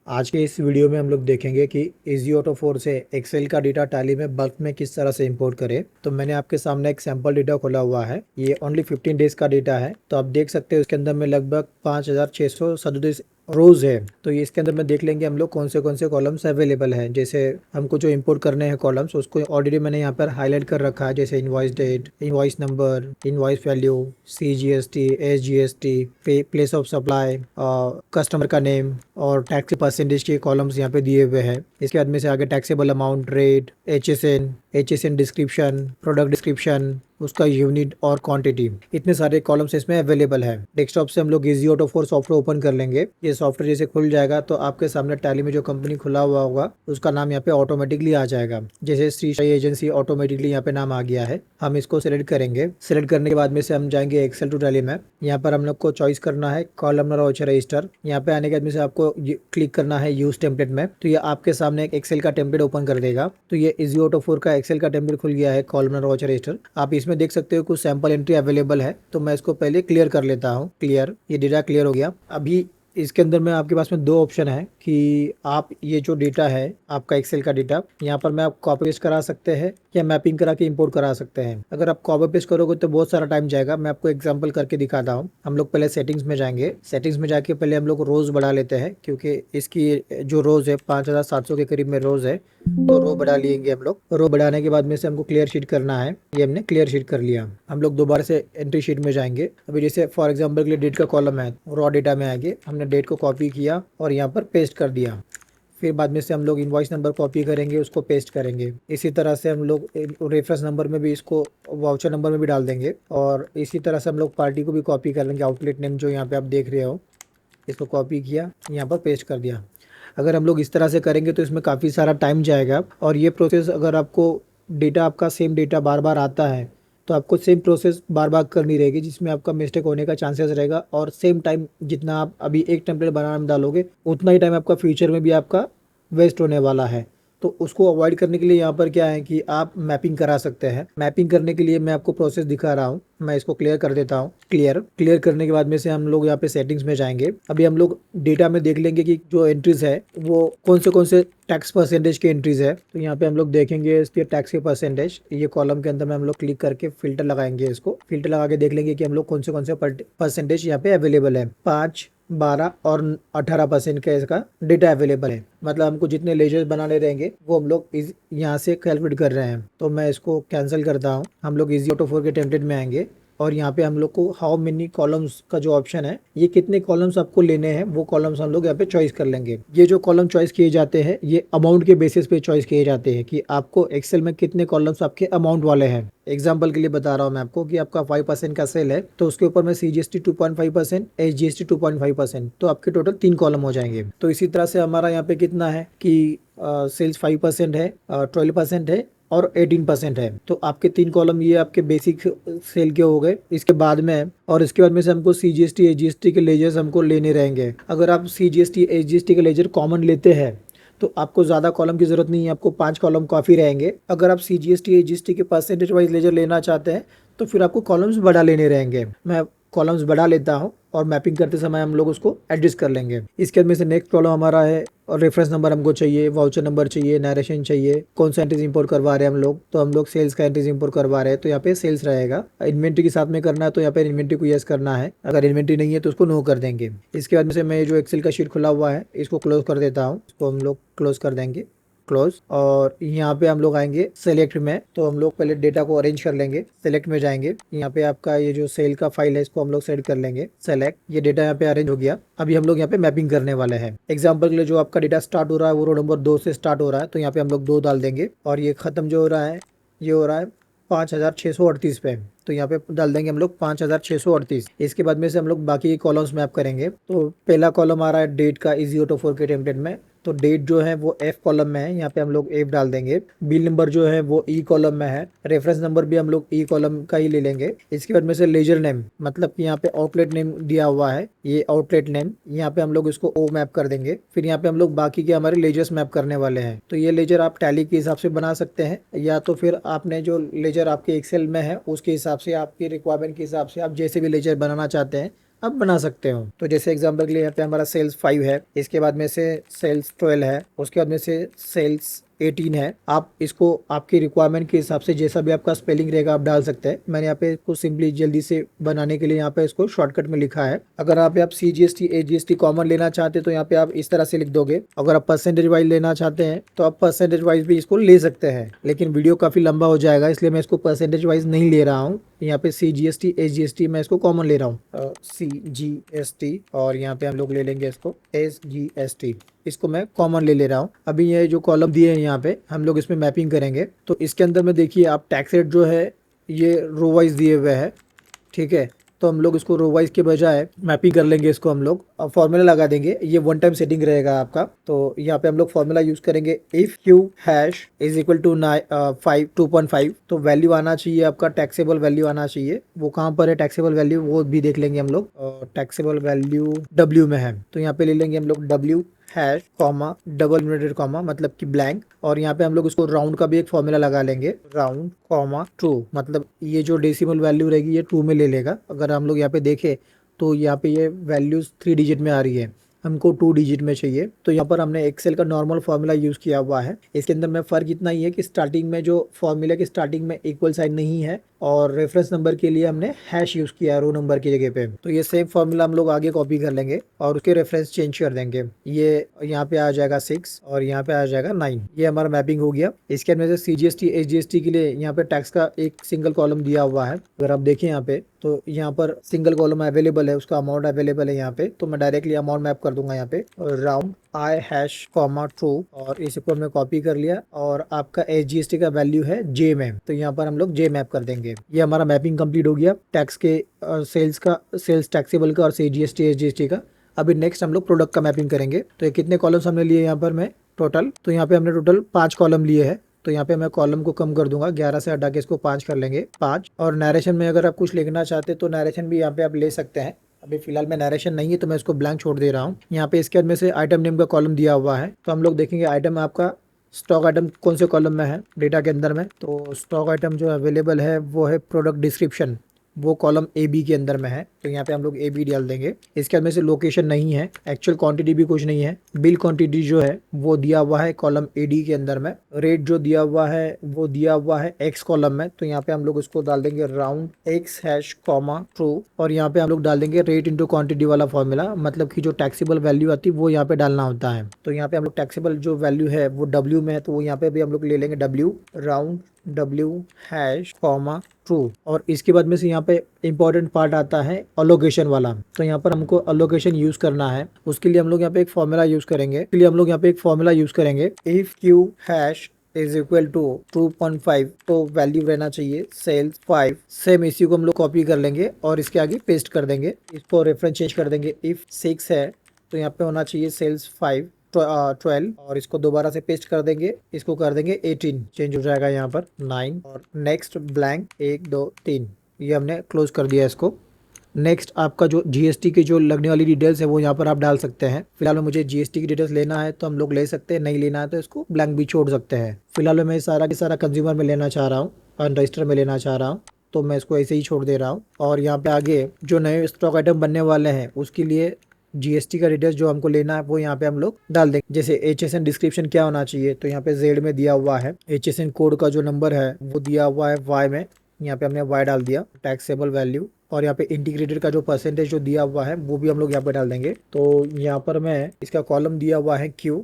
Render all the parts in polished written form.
आज के इस वीडियो में हम लोग देखेंगे कि इजी ऑटो 4 से एक्सेल का डेटा टैली में बल्क में किस तरह से इंपोर्ट करें। तो मैंने आपके सामने एक सैंपल डेटा खोला हुआ है। ये ओनली 15 डेज का डेटा है। तो आप देख सकते हैं उसके अंदर में लगभग 5637 रोज है। तो ये इसके अंदर में देख लेंगे हम लोग कौन से कॉलम्स अवेलेबल है। जैसे हमको जो इंपोर्ट करने हैं कॉलम्स, उसको ऑलरेडी मैंने यहाँ पर हाईलाइट कर रखा है। जैसे invoice date, invoice number, invoice value, CGST, SGST, place of supply, customer का नेम और टैक्स परसेंटेज के कॉलम्स यहाँ पे दिए हुए हैं। इसके बाद में से आगे taxable amount, rate, HSN description, product description, उसका यूनिट और क्वांटिटी, इतने सारे कॉलम्स इसमें अवेलेबल है। डेस्कटॉप से हम लोग इजी ऑटो 4 सॉफ्टवेयर ओपन कर लेंगे। ये सॉफ्टवेयर जैसे खुल जाएगा तो आपके सामने टैली में जो कंपनी खुला हुआ होगा उसका नाम यहाँ पे ऑटोमेटिकली आ जाएगा। जैसे श्री साई एजेंसी ऑटोमेटिकली यहाँ पे नाम आ गया है। हम इसको सिलेक्ट करेंगे। सिलेक्ट करने के बाद में से हम जाएंगे एक्सेल टू टैली में। यहाँ पर हम लोग को चॉइस करना है कॉलमनर और रजिस्टर। यहाँ पे आने के बाद में से आपको क्लिक करना है यूज टेम्पलेट में। तो ये आपके सामने एक एक्सेल का टेम्पलेट ओपन कर देगा। तो ये इजी ऑटो 4 का एक्सेल का टेम्पलेट खुल गया है, कॉलमनर और रजिस्टर। आप इसमें देख सकते हो कुछ सैंपल एंट्री अवेलेबल है। तो मैं इसको पहले क्लियर कर लेता हूँ। क्लियर, ये डेटा क्लियर हो गया। अभी इसके अंदर में आपके पास में दो ऑप्शन है कि आप ये जो डेटा है आपका एक्सेल का डेटा, यहाँ पर मैं आप कॉपी पेस्ट करा सकते हैं या मैपिंग करा के इंपोर्ट करा सकते हैं। अगर आप कॉपी पेस्ट करोगे तो बहुत सारा टाइम जाएगा। मैं आपको एग्जांपल करके दिखाता हूँ। हम लोग पहले सेटिंग्स में जाएंगे। सेटिंग्स में जाके पहले हम लोग रोज बढ़ा लेते हैं, क्योंकि इसकी जो रोज है 5700 के करीब में रोज है। तो रो बढ़ा लेंगे हम लोग। रो बढ़ाने के बाद में से हमको क्लियर शीट करना है। ये हमने क्लियर शीट कर लिया। हम लोग दोबारा से एंट्री शीट में जाएंगे। अभी जैसे फॉर एग्जांपल के लिए डेट का कॉलम है, रॉ डेटा में आएंगे। हमने डेट को कॉपी किया और यहाँ पर पेस्ट कर दिया। फिर बाद में से हम लोग इनवॉइस नंबर कॉपी करेंगे, उसको पेस्ट करेंगे। इसी तरह से हम लोग रेफरेंस नंबर में भी इसको वाउचर नंबर में भी डाल देंगे। और इसी तरह से हम लोग पार्टी को भी कॉपी कर लेंगे। आउटलेट नेम जो यहाँ पे आप देख रहे हो, इसको कॉपी किया, यहाँ पर पेस्ट कर दिया। अगर हम लोग इस तरह से करेंगे तो इसमें काफ़ी सारा टाइम जाएगा। और ये प्रोसेस, अगर आपको डेटा आपका सेम डेटा बार बार आता है तो आपको सेम प्रोसेस बार बार करनी रहेगी, जिसमें आपका मिस्टेक होने का चांसेस रहेगा। और सेम टाइम जितना आप अभी एक टेम्पलेट बनाने में डालोगे उतना ही टाइम आपका फ्यूचर में भी आपका वेस्ट होने वाला है। तो उसको अवॉइड करने के लिए यहाँ पर क्या है कि आप मैपिंग करा सकते हैं। मैपिंग करने के लिए मैं आपको प्रोसेस दिखा रहा हूँ। मैं इसको क्लियर कर देता हूँ। क्लियर करने के बाद में से हम लोग यहाँ पे सेटिंग्स में जाएंगे। अभी हम लोग डेटा में देख लेंगे कि जो एंट्रीज है वो कौन से टैक्स परसेंटेज की एंट्रीज है। तो यहाँ पे हम लोग देखेंगे इसके टैक्स के परसेंटेज। ये कॉलम के अंदर में हम लोग क्लिक करके फिल्टर लगाएंगे। इसको फिल्टर लगा के देख लेंगे कि हम लोग कौन से परसेंटेज यहाँ पे अवेलेबल है। 5, 12 और 18% का इसका डेटा अवेलेबल है। मतलब हमको जितने लेजर्स बनाने रहेंगे वो हम लोग यहाँ से कैलकुलेट कर रहे हैं। तो मैं इसको कैंसिल करता हूँ। हम लोग इजी ऑटो 4 के टेम्पलेट में आएंगे और यहाँ पे हम लोग को हाउ मेनी कॉलम्स का जो ऑप्शन है, ये कितने कॉलम्स आपको लेने हैं वो कॉलम्स हम लोग यहाँ पे चॉइस कर लेंगे। ये जो कॉलम चॉइस किए जाते हैं ये अमाउंट के बेसिस पे चॉइस किए जाते हैं कि आपको एक्सेल में कितने कॉलम्स आपके अमाउंट वाले हैं। एग्जाम्पल के लिए बता रहा हूँ मैं आपको कि आपका 5% का सेल है तो उसके ऊपर में CGST 2.5%, SGST 2.5%, तो आपके टोटल 3 कॉलम हो जाएंगे। तो इसी तरह से हमारा यहाँ पे कितना है कि सेल्स 5% है, 12% है और 18% है। तो आपके 3 कॉलम ये आपके बेसिक सेल के हो गए। इसके बाद में और इसके बाद में से हमको CGST SGST के लेजर्स हमको लेने रहेंगे। अगर आप CGST SGST के लेजर कॉमन लेते हैं तो आपको ज़्यादा कॉलम की ज़रूरत नहीं है, आपको 5 कॉलम काफ़ी रहेंगे। अगर आप CGST SGST के परसेंटेज वाइज लेजर लेना चाहते हैं तो फिर आपको कॉलम्स बढ़ा लेने रहेंगे। मैं कॉलम्स बढ़ा लेता हूँ और मैपिंग करते समय हम लोग उसको एडजस्ट कर लेंगे। इसके बाद में से नेक्स्ट कॉलम हमारा है और रेफरेंस नंबर हमको चाहिए, वाउचर नंबर चाहिए, नरेशन चाहिए, कौन सा एंट्रीज इंपोर्ट करवा रहे हैं हम लोग। तो हम लोग सेल्स का एंट्रीज इंपोर्ट करवा रहे हैं तो यहाँ पे सेल्स रहेगा। इन्वेंट्री के साथ में करना है तो यहाँ पे इन्वेंट्री को यस करना है। अगर इन्वेंट्री नहीं है तो उसको नो कर देंगे। इसके बाद में से मैं जो एक्सेल का शीट खुला हुआ है इसको क्लोज कर देता हूँ। इसको हम लोग क्लोज कर देंगे, क्लोज। और यहाँ पे हम लोग आएंगे सेलेक्ट में। तो हम लोग पहले डेटा को अरेंज कर लेंगे। सेलेक्ट में जाएंगे, यहाँ पे आपका ये जो सेल का फाइल है इसको हम लोग सेलेक्ट कर लेंगे। सेलेक्ट, ये डेटा यहाँ पे अरेंज हो गया। अभी हम लोग यहाँ पे मैपिंग करने वाले हैं। एग्जाम्पल के लिए जो आपका डेटा स्टार्ट हो रहा है वो रो नंबर 2 से स्टार्ट हो रहा है तो यहाँ पे हम लोग 2 डाल देंगे। और ये खत्म जो हो रहा है ये हो रहा है 5638 पे, तो यहाँ पे डाल देंगे हम लोग 5638। इसके बाद में से हम लोग बाकी कॉलम्स मैप करेंगे। तो पहला कॉलम आ रहा है डेट का इजी ऑटो 4 के टेम्पलेट में। तो डेट जो है वो F कॉलम में है, यहाँ पे हम लोग F डाल देंगे। बिल नंबर जो है वो E कॉलम में है। रेफरेंस नंबर भी हम लोग E कॉलम का ही ले लेंगे। इसके बाद में से लेजर नेम, मतलब कि यहाँ पे आउटलेट नेम दिया हुआ है, ये आउटलेट नेम, यहाँ पे हम लोग इसको O मैप कर देंगे। फिर यहाँ पे हम लोग बाकी के हमारे लेजर्स मैप करने वाले हैं। तो ये लेजर आप टैली के हिसाब से बना सकते हैं या तो फिर आपने जो लेजर आपके एक्सेल में है उसके हिसाब से, आपकी रिक्वायरमेंट के हिसाब से आप जैसे भी लेजर बनाना चाहते हैं आप बना सकते हो। तो जैसे एग्जांपल के लिए यहाँ पे हमारा सेल्स 5 है, इसके बाद में से सेल्स 12 है, उसके बाद में से सेल्स 18 है। आप इसको आपकी रिक्वायरमेंट के हिसाब से जैसा भी आपका स्पेलिंग रहेगा आप डाल सकते हैं। मैंने यहाँ पे इसको सिंपली जल्दी से बनाने के लिए यहाँ पे इसको शॉर्टकट में लिखा है। अगर आप CGST AGST कॉमन लेना चाहते हैं तो यहाँ पे आप इस तरह से लिख दोगे। अगर आप परसेंटेज वाइज लेना चाहते हैं तो आप परसेंटेज वाइज भी इसको ले सकते हैं, लेकिन वीडियो काफी लंबा हो जाएगा इसलिए मैं इसको परसेंटेज वाइज नहीं ले रहा हूँ। यहाँ पे CGST AGST मैं इसको कॉमन ले रहा हूँ, CGST, और यहाँ पे हम लोग ले लेंगे इसको SGST। इसको मैं कॉमन ले रहा हूँ। अभी ये जो कॉलम दिए हैं यहाँ पे हम लोग इसमें मैपिंग करेंगे। तो इसके अंदर में देखिए आप टैक्स रेट जो है ये रो वाइज दिए हुए है, ठीक है। तो हम लोग इसको रो वाइज के बजाय मैपिंग कर लेंगे इसको हम लोग, और फॉर्मूला लगा देंगे। ये वन टाइम सेटिंग रहेगा आपका। तो यहाँ पे हम लोग फॉर्मूला यूज करेंगे, if Q hash is equal to 2.5, तो वैल्यू आना चाहिए आपका, टैक्सेबल वैल्यू आना चाहिए। वो कहाँ पर है टैक्सेबल वैल्यू, वो भी देख लेंगे हम लोग। टैक्सेबल वैल्यू W में है, तो यहाँ पे ले लेंगे हम लोग W hash comma double inverted comma मतलब कि ब्लैंक, और यहाँ पे हम लोग इसको राउंड का भी एक फॉर्मूला लगा लेंगे, राउंड कॉमा ट्रू, मतलब ये जो डेसिमल वैल्यू रहेगी ये 2 में ले लेगा। अगर हम लोग यहाँ पे देखें तो यहाँ पे ये वैल्यूज 3 डिजिट में आ रही है, हमको 2 डिजिट में चाहिए। तो यहाँ पर हमने एक्सेल का नॉर्मल फॉर्मूला यूज किया हुआ है। इसके अंदर में फर्क इतना ही है कि स्टार्टिंग में जो फॉर्मूला के स्टार्टिंग में इक्वल साइन नहीं है, और रेफरेंस नंबर के लिए हमने हैश यूज किया रो नंबर की जगह पे। तो ये सेम फॉर्मूला हम लोग आगे कॉपी कर लेंगे और उसके रेफरेंस चेंज कर देंगे। ये यहाँ पे आ जाएगा 6 और यहाँ पे आ जाएगा 9। ये हमारा मैपिंग हो गया। इसके अंदर से CGST AGST के लिए यहाँ पे टैक्स का एक सिंगल कॉलम दिया हुआ है। अगर आप देखें यहाँ पे तो यहाँ पर सिंगल कॉलम अवेलेबल है, उसका अमाउंट अवेलेबल है यहाँ पे। तो मैं डायरेक्टली अमाउंट मैप कर दूंगा यहाँ पे, round I hash comma true, और इसको हमने कॉपी कर लिया। और आपका SGST का वैल्यू है J में, तो यहाँ पर हम लोग J मैप कर देंगे। ये हमारा मैपिंग कंप्लीट हो गया टैक्स के, सेल्स टैक्सेबल का और CGST AGST का। अभी नेक्स्ट हम लोग प्रोडक्ट का मैपिंग करेंगे। तो ये कितने कॉलम्स हमने लिए यहाँ पर मैं टोटल, तो यहाँ पे हमने टोटल 5 कॉलम लिए हैं। तो यहाँ पे मैं कॉलम को कम कर दूंगा, 11 से हटा के इसको 5 कर लेंगे, 5। और नरेशन में अगर आप कुछ लिखना चाहते तो नरेशन भी यहाँ पे आप ले सकते हैं। अभी फिलहाल में नरेशन नहीं है तो मैं इसको ब्लैंक छोड़ दे रहा हूँ। यहाँ पे इसके अंदर से आइटम नेम का कॉलम दिया हुआ है, तो हम लोग देखेंगे आइटम आपका स्टॉक आइटम कौन से कॉलम में है डेटा के अंदर में। तो स्टॉक आइटम जो अवेलेबल है वो है प्रोडक्ट डिस्क्रिप्शन, वो कॉलम AB के अंदर में है। तो यहाँ पे हम लोग AB डाल देंगे। इसके अंदर से लोकेशन नहीं है, एक्चुअल क्वांटिटी भी कुछ नहीं है। बिल क्वांटिटी जो है वो दिया हुआ है कॉलम AD के अंदर में। रेट जो दिया हुआ है वो दिया हुआ है X कॉलम में, तो यहाँ पे हम लोग इसको डाल देंगे round X hash comma true, और यहाँ पे हम लोग डाल देंगे रेट इंटू क्वांटिटी वाला फॉर्मूला, मतलब कि जो टैक्सेबल वैल्यू आती है वो यहाँ पे डालना होता है। तो यहाँ पे हम लोग टैक्सेबल जो वैल्यू है वो W में है, तो वो यहाँ पे भी हम लोग ले लेंगे W round W hash comma true. और इसके बाद में से यहाँ पे इंपॉर्टेंट पार्ट आता है अलोकेशन वाला। तो यहाँ पर हमको अलोकेशन यूज करना है, उसके लिए हम लोग यहाँ पे एक फॉर्मूला यूज करेंगे, if Q hash is equal to 2.5, तो वैल्यू रहना चाहिए सेल्स 5। सेम इसी को हम लोग कॉपी कर लेंगे और इसके आगे पेस्ट कर देंगे। इसको रेफरेंस चेंज कर देंगे, इफ 6 है तो यहाँ पे होना चाहिए सेल्स 5 12, और इसको दोबारा से पेस्ट कर देंगे, इसको कर देंगे 18, चेंज हो जाएगा यहाँ पर 9, और नेक्स्ट ब्लैंक 1 2 3। ये हमने क्लोज कर दिया इसको। नेक्स्ट आपका जो GST की जो लगने वाली डिटेल्स है वो यहाँ पर आप डाल सकते हैं। फिलहाल में मुझे GST की डिटेल्स लेना है तो हम लोग ले सकते हैं, नहीं लेना है तो इसको ब्लैंक भी छोड़ सकते हैं। फिलहाल मैं सारा के सारा कंज्यूमर में लेना चाह रहा हूँ, अनरजिस्टर में लेना चाह रहा हूँ, तो मैं इसको ऐसे ही छोड़ दे रहा हूँ। और यहाँ पे आगे जो नए स्टॉक आइटम बनने वाले हैं उसके लिए GST का डिटेल्स जो हमको लेना है वो यहाँ पे हम लोग डाल देंगे। जैसे HSN डिस्क्रिप्शन क्या होना चाहिए, तो यहाँ पे Z में दिया हुआ है। HSN कोड का जो नंबर है वो दिया हुआ है Y में, यहाँ पे हमने Y डाल दिया, टैक्सेबल वैल्यू। और यहाँ पे इंटीग्रेटेड का जो परसेंटेज जो दिया हुआ है वो भी हम लोग यहाँ पे डाल देंगे। तो यहाँ पर मैं इसका कॉलम दिया हुआ है Q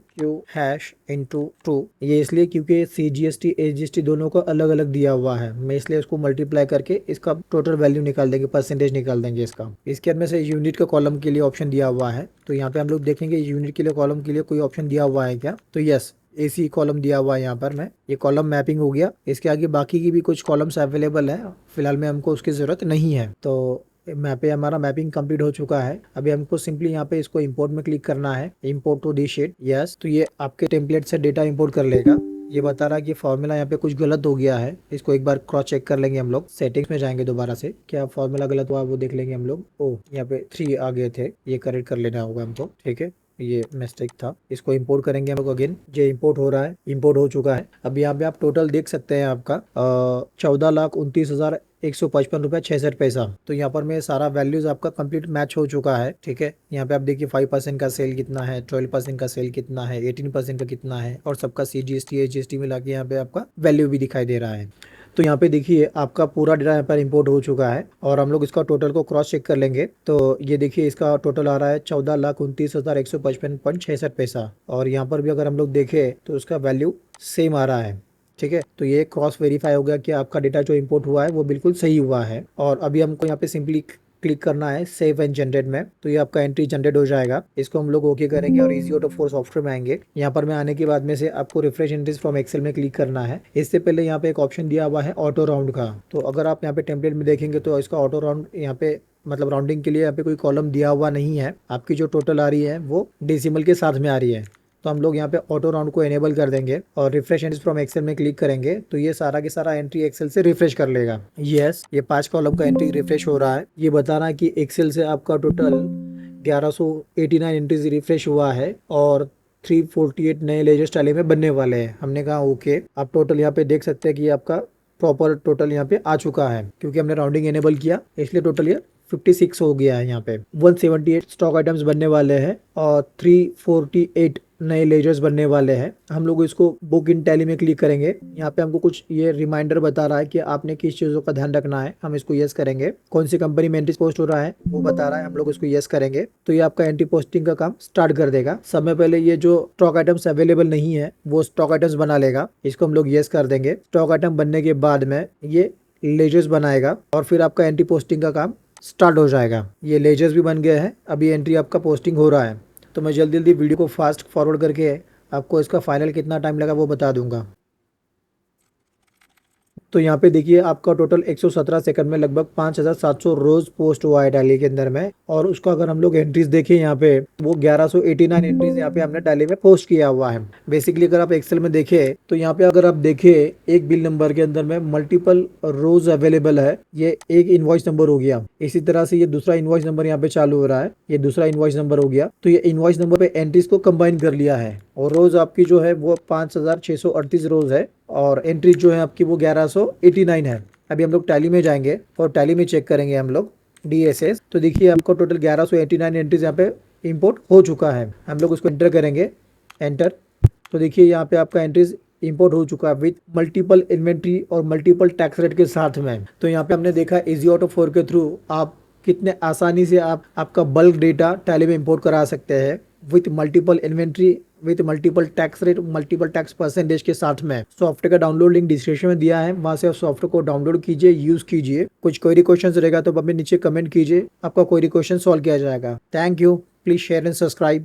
हैश इंटू 2। ये इसलिए क्योंकि CGST AGST दोनों को अलग अलग दिया हुआ है, मैं इसलिए इसको मल्टीप्लाई करके इसका टोटल वैल्यू निकाल देंगे, परसेंटेज निकाल देंगे इसका। इसके अंदर से यूनिट का कॉलम के लिए ऑप्शन दिया हुआ है, तो यहाँ पे हम लोग देखेंगे यूनिट के लिए कॉलम के लिए कोई ऑप्शन दिया हुआ है क्या, तो यस AC कॉलम दिया हुआ है यहाँ पर। मैं ये कॉलम मैपिंग हो गया। इसके आगे बाकी की भी कुछ कॉलम्स अवेलेबल है, फिलहाल में हमको उसकी जरूरत नहीं है। तो यहाँ पे हमारा मैपिंग कंप्लीट हो चुका है। अभी हमको सिंपली यहाँ पे इसको इंपोर्ट में क्लिक करना है, import to this sheet, yes. तो ये आपके टेम्पलेट से डेटा इंपोर्ट कर लेगा। ये बता रहा है कि फॉर्मूला यहाँ पे कुछ गलत हो गया है, इसको एक बार क्रॉस चेक कर लेंगे हम लोग। सेटिंग्स में जाएंगे दोबारा से, क्या फॉर्मूला गलत हुआ वो देख लेंगे हम लोग। ओ यहाँ पे 3 आ गए थे, ये करेक्ट कर लेना होगा हमको, ठीक है। ये मिस्टेक था, इसको इंपोर्ट करेंगे हम लोग अगेन। ये इंपोर्ट हो रहा है, इंपोर्ट हो चुका है। अब यहाँ पे आप टोटल देख सकते हैं आपका 14,29,155 रुपये 66 पैसा। तो यहाँ पर मैं सारा वैल्यूज आपका कंप्लीट मैच हो चुका है, ठीक है। यहाँ पे आप देखिए 5% का सेल कितना है, 12% का सेल कितना है, 18% का कितना है, और सबका CGST HGST मिला के यहाँ पे आपका वैल्यू भी दिखाई दे रहा है। तो यहाँ पे देखिए आपका पूरा डेटा यहाँ पर इंपोर्ट हो चुका है, और हम लोग इसका टोटल को क्रॉस चेक कर लेंगे। तो ये देखिए इसका टोटल आ रहा है 14,29,155.66 पैसा, और यहाँ पर भी अगर हम लोग देखें तो उसका वैल्यू सेम आ रहा है, ठीक है। तो ये क्रॉस वेरीफाई हो गया कि आपका डेटा जो इंपोर्ट हुआ है वो बिल्कुल सही हुआ है। और अभी हमको यहाँ पे सिंपली क्लिक करना है सेव एंड जनरेट में, तो ये आपका एंट्री जनरेट हो जाएगा। इसको हम लोग ओके करेंगे और इजी ऑटो 4 सॉफ्टवेयर में आएंगे। यहाँ पर मैं आने के बाद में से आपको रिफ्रेश एंट्रीज फ्रॉम एक्सेल में क्लिक करना है। इससे पहले यहाँ पे एक ऑप्शन दिया हुआ है ऑटो राउंड का, तो अगर आप यहाँ पे टेम्पलेट में देखेंगे तो इसका ऑटो राउंड यहाँ पे मतलब राउंडिंग के लिए यहाँ पे कोई कॉलम दिया हुआ नहीं है। आपकी जो टोटल आ रही है वो डेसिमल के साथ में आ रही है। तो हम लोग यहाँ पे ऑटो राउंड को एनेबल कर देंगे और रिफ्रेश एंट्रीज फ्रॉम एक्सेल में क्लिक करेंगे, तो ये सारा के सारा एंट्री एक्सेल से रिफ्रेश कर लेगा। यस, ये 5 कॉलम का एंट्री रिफ्रेश हो रहा है। ये बता रहा है कि एक्सेल से आपका टोटल 1189 एंट्रीज रिफ्रेश हुआ है और 348 नए लेजर स्टाइल में बनने वाले हैं। हमने कहा ओके। आप टोटल यहाँ पे देख सकते हैं कि आपका प्रॉपर टोटल यहाँ पे आ चुका है, क्योंकि हमने राउंडिंग एनेबल किया, इसलिए टोटल ये 56 हो गया है। यहाँ पे 178 स्टॉक आइटम्स बनने वाले हैं और 348 नए लेजर्स बनने वाले हैं। हम लोग इसको बुक इन टैली में क्लिक करेंगे। यहाँ पे हमको कुछ ये रिमाइंडर बता रहा है कि आपने किस चीजों का ध्यान रखना है। हम इसको यस करेंगे। कौन सी कंपनी में एंट्री पोस्ट हो रहा है वो बता रहा है, हम लोग इसको यस करेंगे। तो ये आपका एंट्री पोस्टिंग का काम स्टार्ट कर देगा। समय पहले ये जो स्टॉक आइटम्स अवेलेबल नहीं है वो स्टॉक आइटम्स बना लेगा। इसको हम लोग यस कर देंगे। स्टॉक आइटम बनने के बाद में ये लेजर्स बनाएगा और फिर आपका एंट्री पोस्टिंग का काम स्टार्ट हो जाएगा। ये लेजर्स भी बन गए हैं, अभी एंट्री आपका पोस्टिंग हो रहा है। तो मैं जल्दी जल्दी वीडियो को फास्ट फॉरवर्ड करके आपको इसका फाइनल कितना टाइम लगा वो बता दूंगा। तो यहाँ पे देखिए आपका टोटल 117 सेकंड में लगभग 5700 रोज पोस्ट हुआ है टैली के अंदर में। और उसका अगर हम लोग एंट्रीज देखें यहाँ पे वो 1189 एंट्रीज यहाँ पे हमने टैली में पोस्ट किया हुआ है। बेसिकली अगर आप एक्सेल में देखें तो यहाँ पे अगर आप देखें एक बिल नंबर के अंदर में मल्टीपल रोज अवेलेबल है। ये एक इनवॉइस नंबर हो गया। इसी तरह से ये दूसरा इनवॉइस नंबर यहाँ पे चालू हो रहा है, ये दूसरा इनवॉइस नंबर हो गया। तो ये इनवॉइस नंबर पे एंट्रीज को कंबाइन कर लिया है और रोज आपकी जो है वो 5638 रोज है और एंट्री जो है आपकी वो 1189 है। अभी हम लोग टैली में जाएंगे और टैली में चेक करेंगे हम लोग DSS। तो देखिए आपको टोटल 1189 एंट्रीज यहाँ पे इंपोर्ट हो चुका है। हम लोग उसको एंटर करेंगे, एंटर। तो देखिए यहाँ पे आपका एंट्रीज इंपोर्ट हो चुका है विथ मल्टीपल इन्वेंट्री और मल्टीपल टैक्स रेट के साथ में। तो यहाँ पे हमने देखा इजी ऑटो 4 के थ्रू आप कितने आसानी से आप आपका बल्क डेटा टैली में इंपोर्ट करा सकते हैं with multiple inventory, with multiple tax rate, multiple tax percentage के साथ में। सॉफ्टवेयर का डाउनलोड लिंक डिस्क्रिप्शन में दिया है, वहां से आप सॉफ्टवेयर को डाउनलोड कीजिए, यूज कीजिए। कुछ क्वेरी क्वेश्चन रहेगा तो हमें नीचे कमेंट कीजिए, आपका क्वेरी क्वेश्चन सॉल्व किया जाएगा। Thank you. Please share and subscribe.